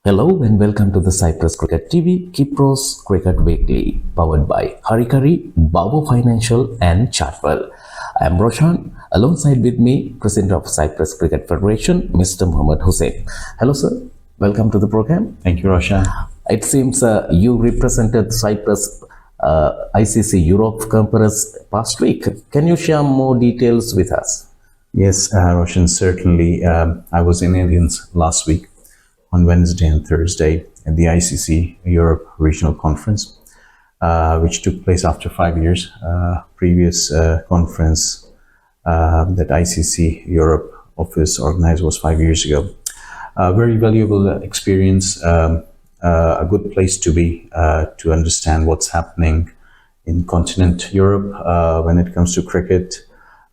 Hello and welcome to the Cyprus Cricket TV Kypros Cricket Weekly, powered by Harikari, Babo Financial and Chartwell. I am Roshan, alongside with me, President of Cyprus Cricket Federation, Mr. Mohammad Hussain. Hello sir, welcome to the program. Thank you, Roshan. It seems you represented Cyprus ICC Europe Conference past week. Can you share more details with us? Yes, Roshan, certainly. I was in Athens last week on Wednesday and Thursday at the ICC Europe Regional Conference, which took place after 5 years. Previous conference that ICC Europe office organized was 5 years ago. Very valuable experience, a good place to be to understand what's happening in continent Europe when it comes to cricket.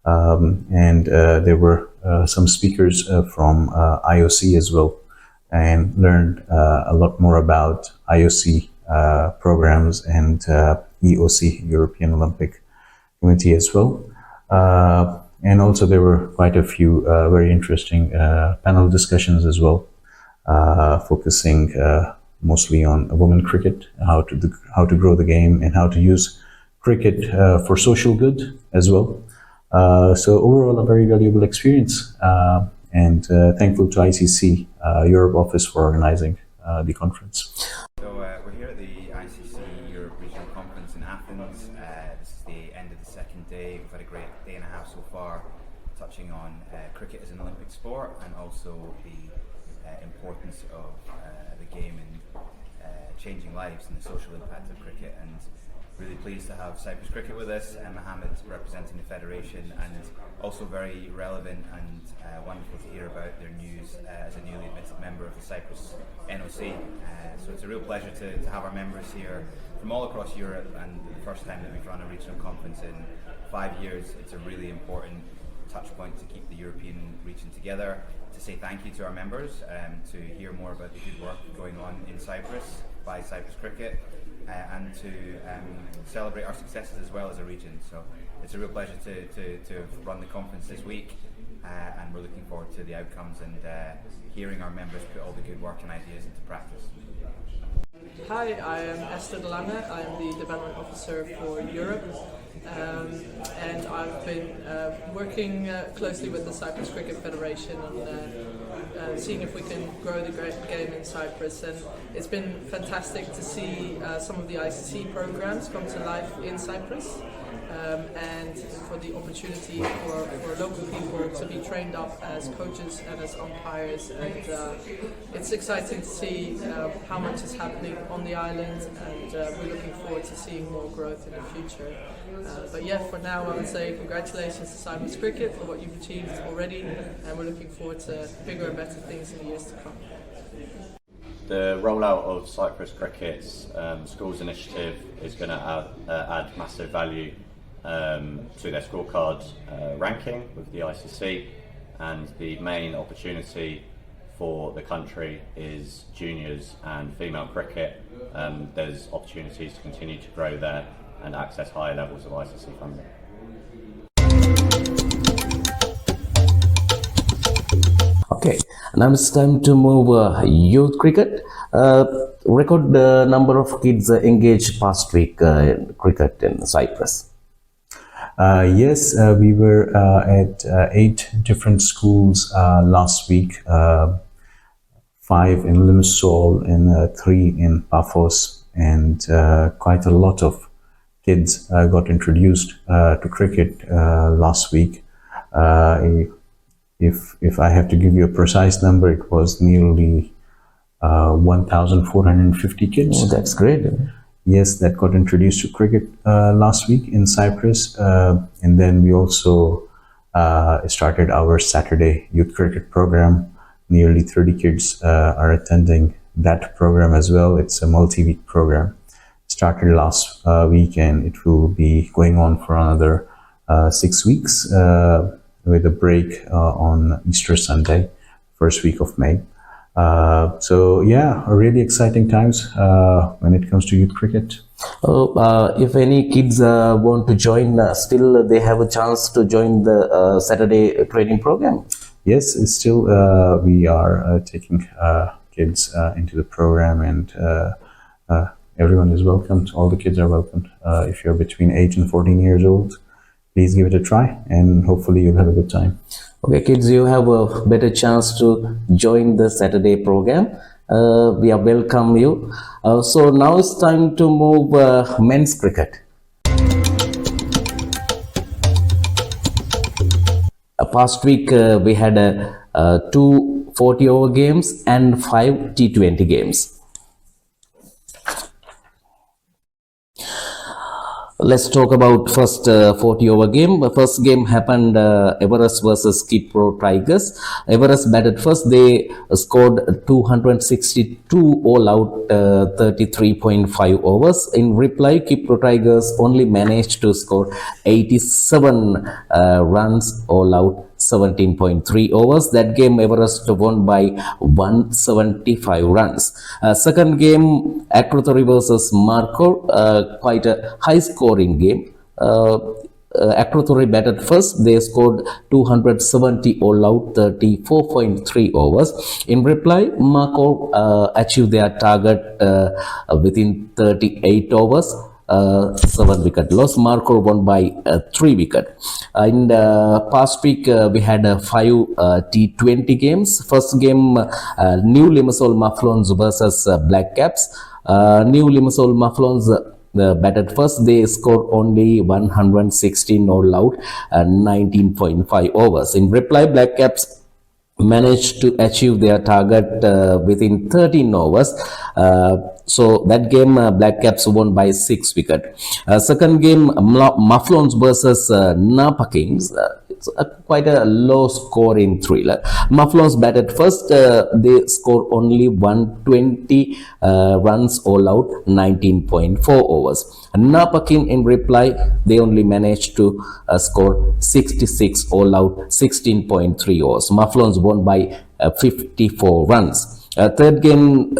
And there were some speakers from IOC as well, and learned a lot more about IOC programs and EOC, European Olympic Committee as well. And also there were quite a few very interesting panel discussions as well, focusing mostly on women cricket, how to grow the game and how to use cricket for social good as well. So overall, a very valuable experience, and thankful to ICC Europe office for organizing the conference. So we're here at the ICC Europe Regional Conference in Athens. This is the end of the second day. We've had a great day and a half so far, touching on cricket as an Olympic sport and also the importance of the game in changing lives and the social impact of cricket. And really pleased to have Cyprus Cricket with us, and Mohammed representing the Federation, and also very relevant and wonderful to hear about their news as a newly admitted member of the Cyprus NOC. So it's a real pleasure to have our members here from all across Europe, and the first time that we've run a regional conference in 5 years. It's a really important touch point to keep the European region together, to say thank you to our members, to hear more about the good work going on in Cyprus by Cyprus Cricket, and to celebrate our successes as well as a region. So it's a real pleasure to have run the conference this week, and we're looking forward to the outcomes and hearing our members put all the good work and ideas into practice. Hi, I am Esther Lange. I am the Development Officer for Europe, and I've been working closely with the Cyprus Cricket Federation on seeing if we can grow the game in Cyprus. And it's been fantastic to see some of the ICC programs come to life in Cyprus, and for the opportunity for local people to be trained up as coaches and as umpires. And it's exciting to see how much is happening on the island, and we're looking forward to seeing more growth in the future. But yeah, for now I would say congratulations to Cyprus Cricket for what you've achieved already, and we're looking forward to bigger and better things in the years to come. The rollout of Cyprus Cricket's schools initiative is going to add massive value to their scorecards ranking with the ICC, and the main opportunity for the country is juniors and female cricket. There's opportunities to continue to grow there and access higher levels of ICC funding. Okay, now it's time to move youth cricket. Record number of kids engaged past week in cricket in Cyprus. Yes, we were at 8 different schools last week, 5 in Limassol and 3 in Paphos, and quite a lot of kids got introduced to cricket last week. If I have to give you a precise number, it was nearly 1,450 kids. Oh, that's great. Yes, that got introduced to cricket last week in Cyprus. And then we also started our Saturday youth cricket program. Nearly 30 kids are attending that program as well. It's a multi-week program. Started last week, and it will be going on for another 6 weeks with a break on Easter Sunday, first week of May. So yeah, really exciting times when it comes to youth cricket. If any kids want to join, still they have a chance to join the Saturday training program. Yes, it's still we are taking kids into the program, and everyone is welcomed. All the kids are welcomed. If you're between 8 and 14 years old, please give it a try, and hopefully you'll have a good time. Okay, kids, you have a better chance to join the Saturday program. We are welcome you. So now it's time to move men's cricket. Past week we had two 40-over games and 5 T20 games. Let's talk about first 40-over game. The first game happened Everest versus Kypros Tigers. Everest batted first. They scored 262 all out 33.5 overs. In reply, Kypros Tigers only managed to score 87 runs all out 17.3 overs. That game Everest won by 175 runs. Second game, Akrotiri versus Markor, quite a high scoring game. Akrotiri batted first. They scored 270 all out 34.3 overs. In reply, Markor achieved their target within 38 overs. 7 wicket loss. Markor won by 3 wicket. In the past week we had 5 T20 games. First game, New Limassol Muflons versus Black Caps. New Limassol Muflons batted first. They scored only 116 all out and 19.5 overs. In reply, Black Caps managed to achieve their target within 13 overs. So that game Black Caps won by 6 wicket. Second game, Muflons versus Napa Kings. It's quite a low scoring thriller. Muflons batted first. They scored only 120 runs all out 19.4 overs. Napa King in reply, they only managed to score 66 all out 16.3 overs. Muflons won by 54 runs. Third game,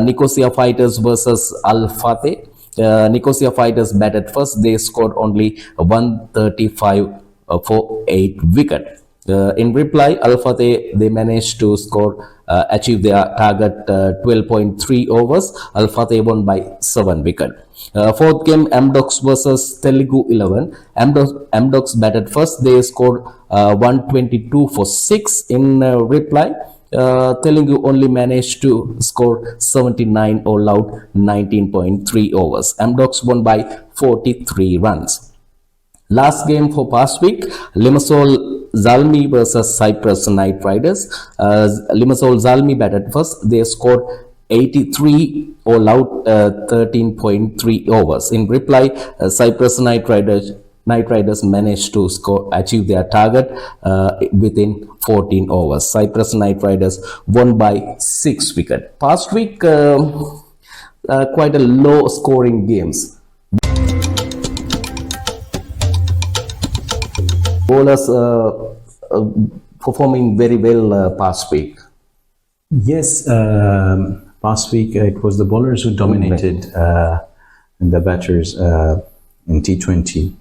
Nicosia Fighters versus Al Fateh. Nicosia Fighters batted first. They scored only 135 for 8 wicket. In reply, Al Fateh, they managed to achieve their target 12.3 overs. Al Fateh won by 7 wicket. Fourth game, Amdocs versus Telugu 11. Amdocs batted first. They scored 122 for 6. In reply, Telugu only managed to score 79 all out 19.3 overs. Amdocs won by 43 runs. Last game for past week, Limassol Zalmi versus Cyprus Knight Riders. Limassol Zalmi batted first. They scored 83 all out 13.3 overs. In reply, Cyprus Knight Riders managed to achieve their target within 14 overs. Cyprus Knight Riders won by 6 wicket. Past week, quite a low scoring games. Bowlers performing very well past week. Yes, past week it was the bowlers who dominated the batters in T20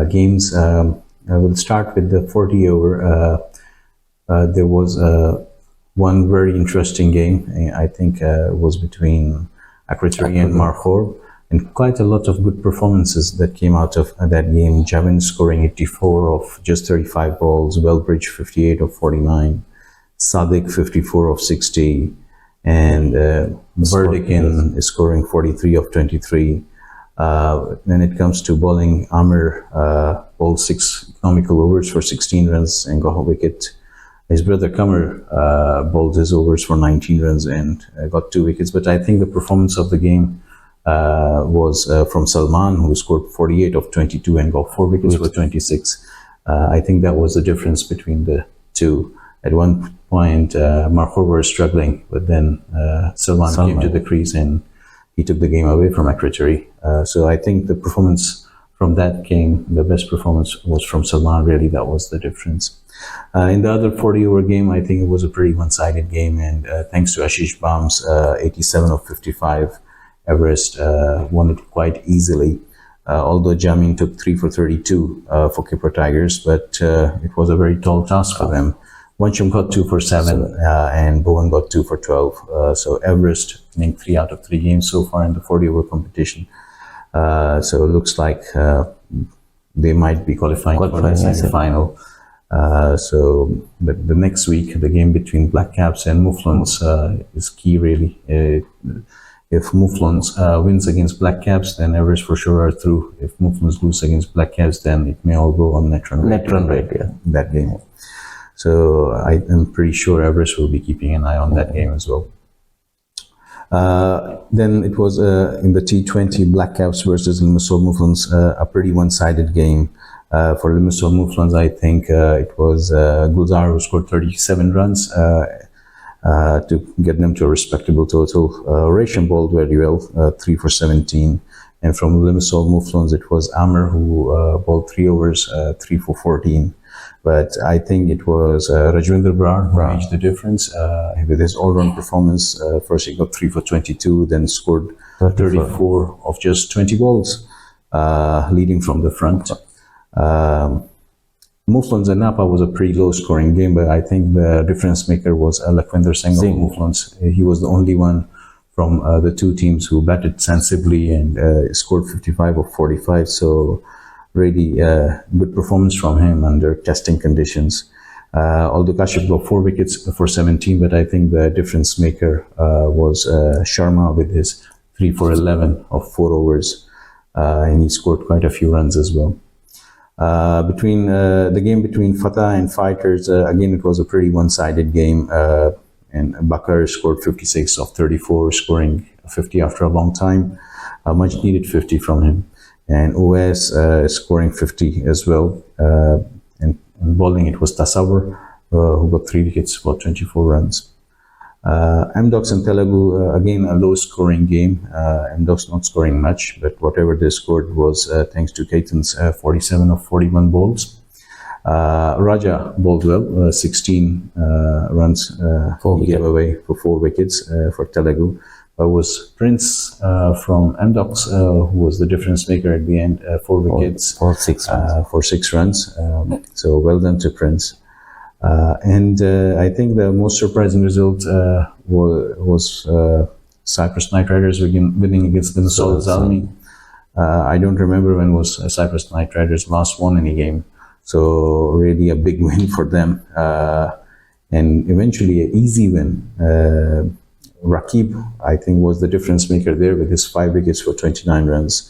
games. I will start with the 40-over. There was one very interesting game. I think was between Akrotiri and Markor, and quite a lot of good performances that came out of that game. Javin scoring 84 of just 35 balls, Wellbridge 58 of 49, Sadiq 54 of 60, and Burdikin is scoring 43 of 23. When it comes to bowling, Amir bowled 6 economical overs for 16 runs and got a wicket. His brother Kamar bowled his overs for 19 runs and got 2 wickets. But I think the performance of the game was from Salman, who scored 48 of 22 and got 4 wickets for 26. I think that was the difference between the two. At one point, Markor were struggling, but then Salman came to the crease and he took the game away from Akrotiri. So I think the performance from that game, the best performance was from Salman, really. That was the difference. In the other 40-over game, I think it was a pretty one-sided game, and thanks to Ashish Bam's 87 of 55, Everest won it quite easily. Although Jamin took 3 for 32 for Kypros Tigers, but it was a very tall task for them. Wancham got 2 for 7, and Bowen got 2 for 12. So Everest winning 3 out of 3 games so far in the 40-over competition. So it looks like they might be qualifying for the semi-final. But the next week, the game between Black Caps and Mouflons is key, really. If Mouflons wins against Black Caps, then Everest for sure are through. If Mouflons lose against Black Caps, then it may all go on net run rate, that game. So I am pretty sure Everest will be keeping an eye on that game as well. Then it was in the T20 Black Caps versus Limassol Mouflons, a pretty one-sided game. For Limassol Mouflons, I think it was Gulzar who scored 37 runs to get them to a respectable total. Resham bowled very well, 3 for 17. And from Limassol Mouflons, it was Amr who bowled 3 overs, 3 for 14. But I think it was Rajwinder Brar who made the difference with his all-round performance. First, he got 3 for 22, then scored 34 of just 20 balls, leading from the front. Mouflons and Napa was a pretty low-scoring game, but I think the difference maker was Lakhwinder Singh of Mouflons. He was the only one from the two teams who batted sensibly and scored 55 of 45. So really good performance from him under testing conditions. Although Kashyap got 4 wickets for 17, but I think the difference maker was Sharma with his 3 for 11 of 4 overs, and he scored quite a few runs as well. Between the game between Fatah and Fighters, again it was a pretty one-sided game, and Bakar scored 56 of 34, scoring 50 after a long time. Much needed 50 from him. And OS scoring 50 as well. And bowling, it was Tasawwur who got 3 wickets for 24 runs. Amdocs and Telugu, again a low scoring game. Amdocs not scoring much, but whatever they scored was thanks to Keaton's 47 of 41 balls. Raja bowled well, 16 runs he gave away for 4 wickets for Telugu. Was Prince from Amdocs, who was the difference maker at the end, 4 wickets for 6 runs. For 6 runs. So well done to Prince. And I think the most surprising result was Cyprus Knight Riders winning against Limassol Zalmi. I don't remember when was Cyprus Knight Riders last won any game. So really a big win for them. And eventually an easy win. Rakib, I think, was the difference maker there with his 5 wickets for 29 runs.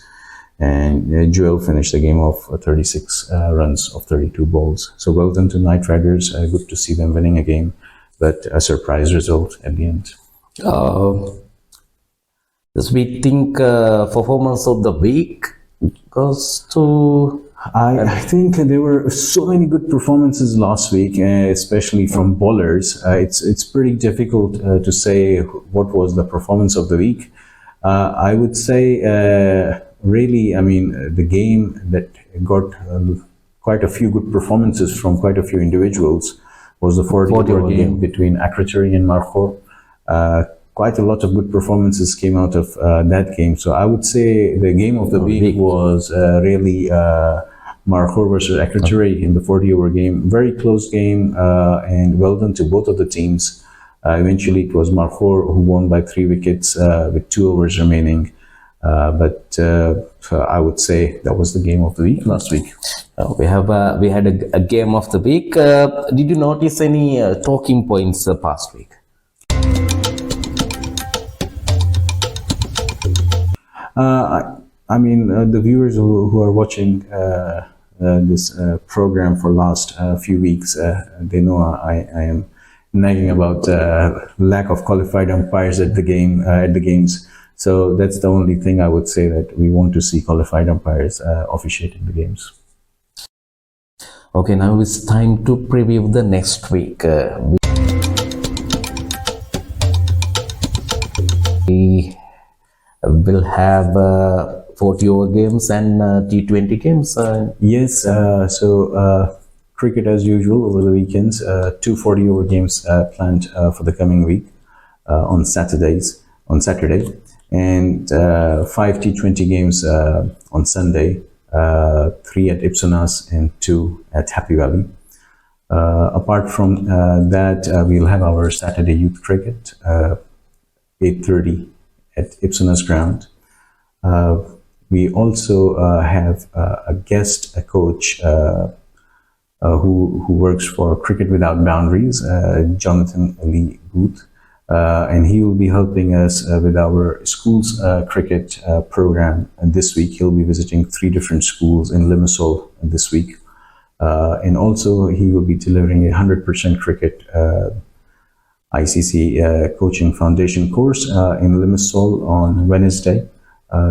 And Joel finished the game off 36 runs of 32 balls. So well done to Knight Riders. Good to see them winning a game, but a surprise result at the end. Does we think performance of the week goes to... I think there were so many good performances last week, especially from bowlers. It's pretty difficult to say what was the performance of the week. I would say, really, I mean, the game that got quite a few good performances from quite a few individuals was the 40-over game between Akrachari and Markhor. Quite a lot of good performances came out of that game. So I would say the game of the week was really Markhor versus Akrachari in the 40-over game. Very close game, and well done to both of the teams. Eventually, it was Markhor who won by 3 wickets with 2 overs remaining. But I would say that was the game of the week last week. We had a game of the week. Did you notice any talking points past week? I mean, the viewers who are watching this program for last few weeks, they know I am nagging about lack of qualified umpires at the games. So that's the only thing I would say, that we want to see qualified umpires officiating the games. Okay, now it's time to preview the next week. We will have 40-over games and T20 games. Yes, so cricket as usual over the weekends. 2 40-over games planned for the coming week on Saturday, and 5 T20 games on Sunday. 3 at Ipsonas and 2 at Happy Valley. Apart from that, we'll have our Saturday youth cricket, 8:30 at Ipswich Ground. We also have a guest, a coach who works for Cricket Without Boundaries, Jonathan Lee Booth, and he will be helping us with our schools cricket program. And this week, he'll be visiting 3 different schools in Limassol this week. And also, he will be delivering a 100% cricket ICC Coaching Foundation course in Limassol on Wednesday.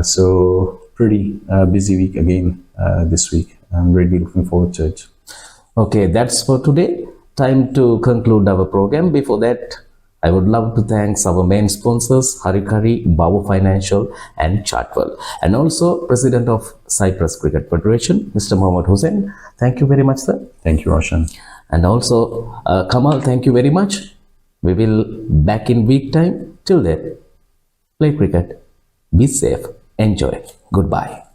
So pretty busy week again this week. I'm really looking forward to it. Okay, that's for today. Time to conclude our program. Before that, I would love to thank our main sponsors, Harikari, Babo Financial and Chartwell, and also President of Cyprus Cricket Federation, Mr. Mohammad Hussain. Thank you very much, sir. Thank you, Roshan. And also, Kamal, thank you very much. We will back in week time. Till then, play cricket, be safe, enjoy. Goodbye.